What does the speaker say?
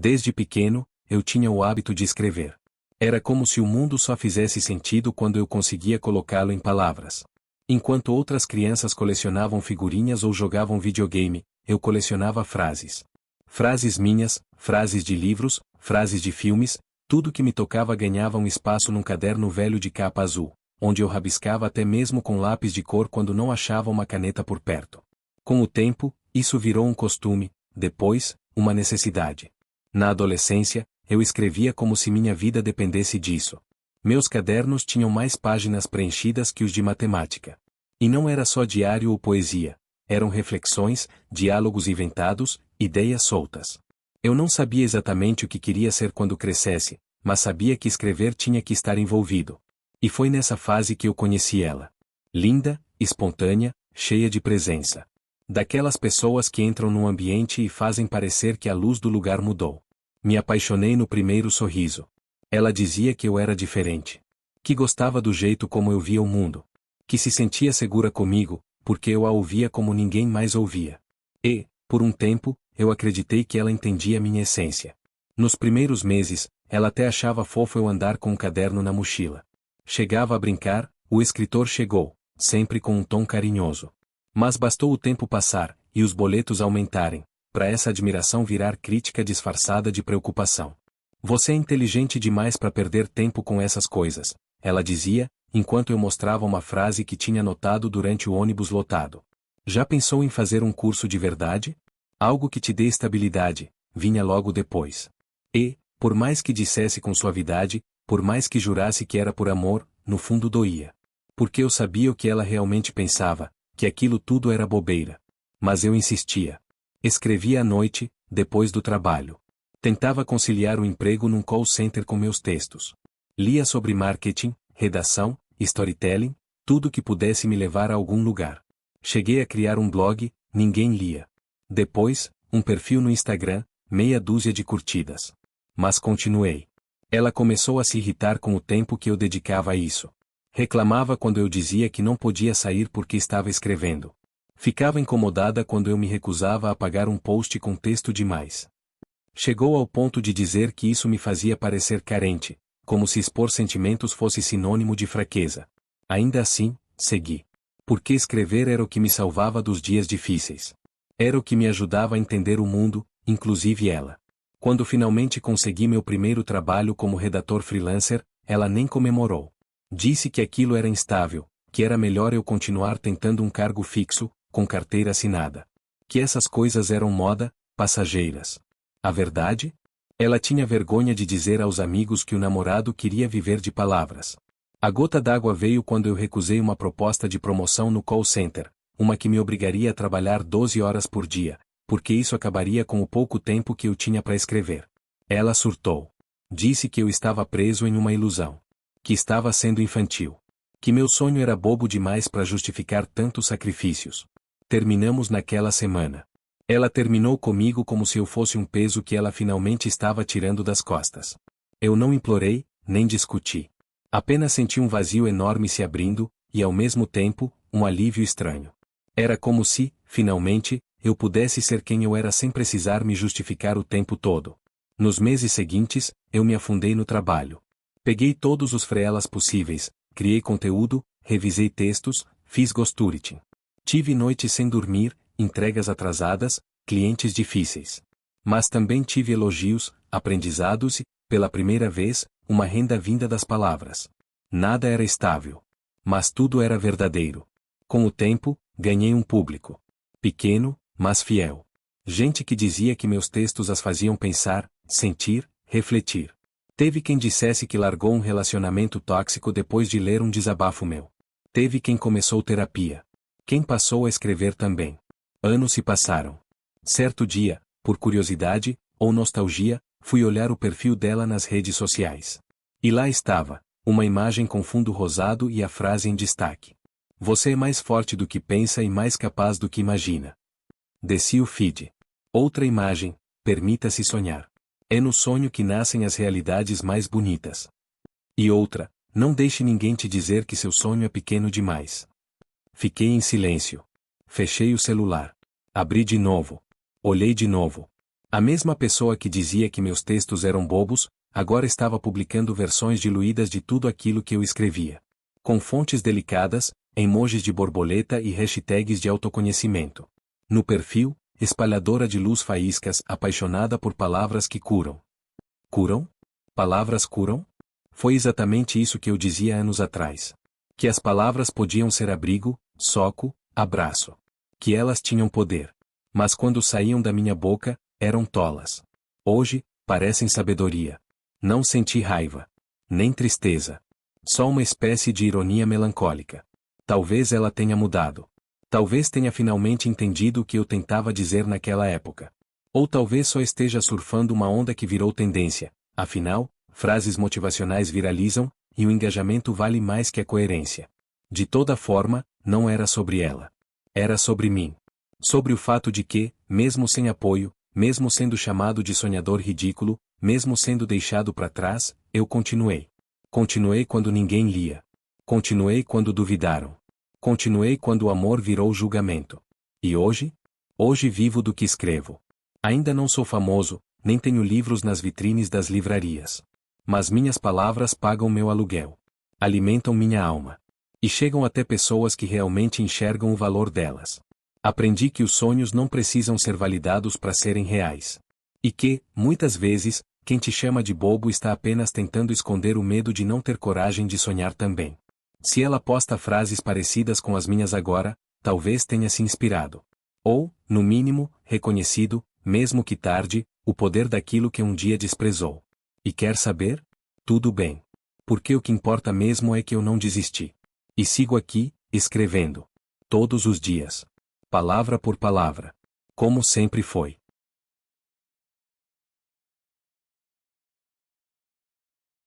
Desde pequeno, eu tinha o hábito de escrever. Era como se o mundo só fizesse sentido quando eu conseguia colocá-lo em palavras. Enquanto outras crianças colecionavam figurinhas ou jogavam videogame, eu colecionava frases. Frases minhas, frases de livros, frases de filmes, tudo que me tocava ganhava um espaço num caderno velho de capa azul, onde eu rabiscava até mesmo com lápis de cor quando não achava uma caneta por perto. Com o tempo, isso virou um costume, depois, uma necessidade. Na adolescência, eu escrevia como se minha vida dependesse disso. Meus cadernos tinham mais páginas preenchidas que os de matemática. E não era só diário ou poesia. Eram reflexões, diálogos inventados, ideias soltas. Eu não sabia exatamente o que queria ser quando crescesse, mas sabia que escrever tinha que estar envolvido. E foi nessa fase que eu conheci ela. Linda, espontânea, cheia de presença. Daquelas pessoas que entram num ambiente e fazem parecer que a luz do lugar mudou. Me apaixonei no primeiro sorriso. Ela dizia que eu era diferente. Que gostava do jeito como eu via o mundo. Que se sentia segura comigo, porque eu a ouvia como ninguém mais ouvia. E, por um tempo, eu acreditei que ela entendia minha essência. Nos primeiros meses, ela até achava fofo eu andar com um caderno na mochila. Chegava a brincar, o escritor chegou, sempre com um tom carinhoso. Mas bastou o tempo passar, e os boletos aumentarem, para essa admiração virar crítica disfarçada de preocupação. Você é inteligente demais para perder tempo com essas coisas, ela dizia, enquanto eu mostrava uma frase que tinha anotado durante o ônibus lotado. Já pensou em fazer um curso de verdade? Algo que te dê estabilidade, vinha logo depois. E, por mais que dissesse com suavidade, por mais que jurasse que era por amor, no fundo doía. Porque eu sabia o que ela realmente pensava, que aquilo tudo era bobeira. Mas eu insistia. Escrevia à noite, depois do trabalho. Tentava conciliar o emprego num call center com meus textos. Lia sobre marketing, redação, storytelling, tudo que pudesse me levar a algum lugar. Cheguei a criar um blog, ninguém lia. Depois, um perfil no Instagram, meia dúzia de curtidas. Mas continuei. Ela começou a se irritar com o tempo que eu dedicava a isso. Reclamava quando eu dizia que não podia sair porque estava escrevendo. Ficava incomodada quando eu me recusava a apagar um post com texto demais. Chegou ao ponto de dizer que isso me fazia parecer carente, como se expor sentimentos fosse sinônimo de fraqueza. Ainda assim, segui. Porque escrever era o que me salvava dos dias difíceis. Era o que me ajudava a entender o mundo, inclusive ela. Quando finalmente consegui meu primeiro trabalho como redator freelancer, ela nem comemorou. Disse que aquilo era instável, que era melhor eu continuar tentando um cargo fixo, com carteira assinada. Que essas coisas eram moda, passageiras. A verdade? Ela tinha vergonha de dizer aos amigos que o namorado queria viver de palavras. A gota d'água veio quando eu recusei uma proposta de promoção no call center, uma que me obrigaria a trabalhar 12 horas por dia, porque isso acabaria com o pouco tempo que eu tinha para escrever. Ela surtou. Disse que eu estava preso em uma ilusão. Que estava sendo infantil. Que meu sonho era bobo demais para justificar tantos sacrifícios. Terminamos naquela semana. Ela terminou comigo como se eu fosse um peso que ela finalmente estava tirando das costas. Eu não implorei, nem discuti. Apenas senti um vazio enorme se abrindo, e ao mesmo tempo, um alívio estranho. Era como se, finalmente, eu pudesse ser quem eu era sem precisar me justificar o tempo todo. Nos meses seguintes, eu me afundei no trabalho. Peguei todos os freelas possíveis, criei conteúdo, revisei textos, fiz ghostwriting. Tive noites sem dormir, entregas atrasadas, clientes difíceis. Mas também tive elogios, aprendizados e, pela primeira vez, uma renda vinda das palavras. Nada era estável. Mas tudo era verdadeiro. Com o tempo, ganhei um público. Pequeno, mas fiel. Gente que dizia que meus textos as faziam pensar, sentir, refletir. Teve quem dissesse que largou um relacionamento tóxico depois de ler um desabafo meu. Teve quem começou terapia. Quem passou a escrever também. Anos se passaram. Certo dia, por curiosidade, ou nostalgia, fui olhar o perfil dela nas redes sociais. E lá estava, uma imagem com fundo rosado e a frase em destaque. Você é mais forte do que pensa e mais capaz do que imagina. Desci o feed. Outra imagem, permita-se sonhar. É no sonho que nascem as realidades mais bonitas. E outra, não deixe ninguém te dizer que seu sonho é pequeno demais. Fiquei em silêncio. Fechei o celular. Abri de novo. Olhei de novo. A mesma pessoa que dizia que meus textos eram bobos, agora estava publicando versões diluídas de tudo aquilo que eu escrevia. Com fontes delicadas, emojis de borboleta e hashtags de autoconhecimento. No perfil, espalhadora de luz faíscas, apaixonada por palavras que curam. Curam? Palavras curam? Foi exatamente isso que eu dizia anos atrás. Que as palavras podiam ser abrigo, soco, abraço. Que elas tinham poder. Mas quando saíam da minha boca, eram tolas. Hoje, parecem sabedoria. Não senti raiva. Nem tristeza. Só uma espécie de ironia melancólica. Talvez ela tenha mudado. Talvez tenha finalmente entendido o que eu tentava dizer naquela época. Ou talvez só esteja surfando uma onda que virou tendência. Afinal, frases motivacionais viralizam, e o engajamento vale mais que a coerência. De toda forma, não era sobre ela. Era sobre mim. Sobre o fato de que, mesmo sem apoio, mesmo sendo chamado de sonhador ridículo, mesmo sendo deixado para trás, eu continuei. Continuei quando ninguém lia. Continuei quando duvidaram. Continuei quando o amor virou julgamento. E hoje? Hoje vivo do que escrevo. Ainda não sou famoso, nem tenho livros nas vitrines das livrarias. Mas minhas palavras pagam meu aluguel. Alimentam minha alma. E chegam até pessoas que realmente enxergam o valor delas. Aprendi que os sonhos não precisam ser validados para serem reais. E que, muitas vezes, quem te chama de bobo está apenas tentando esconder o medo de não ter coragem de sonhar também. Se ela posta frases parecidas com as minhas agora, talvez tenha se inspirado. Ou, no mínimo, reconhecido, mesmo que tarde, o poder daquilo que um dia desprezou. E quer saber? Tudo bem. Porque o que importa mesmo é que eu não desisti. E sigo aqui, escrevendo. Todos os dias. Palavra por palavra. Como sempre foi.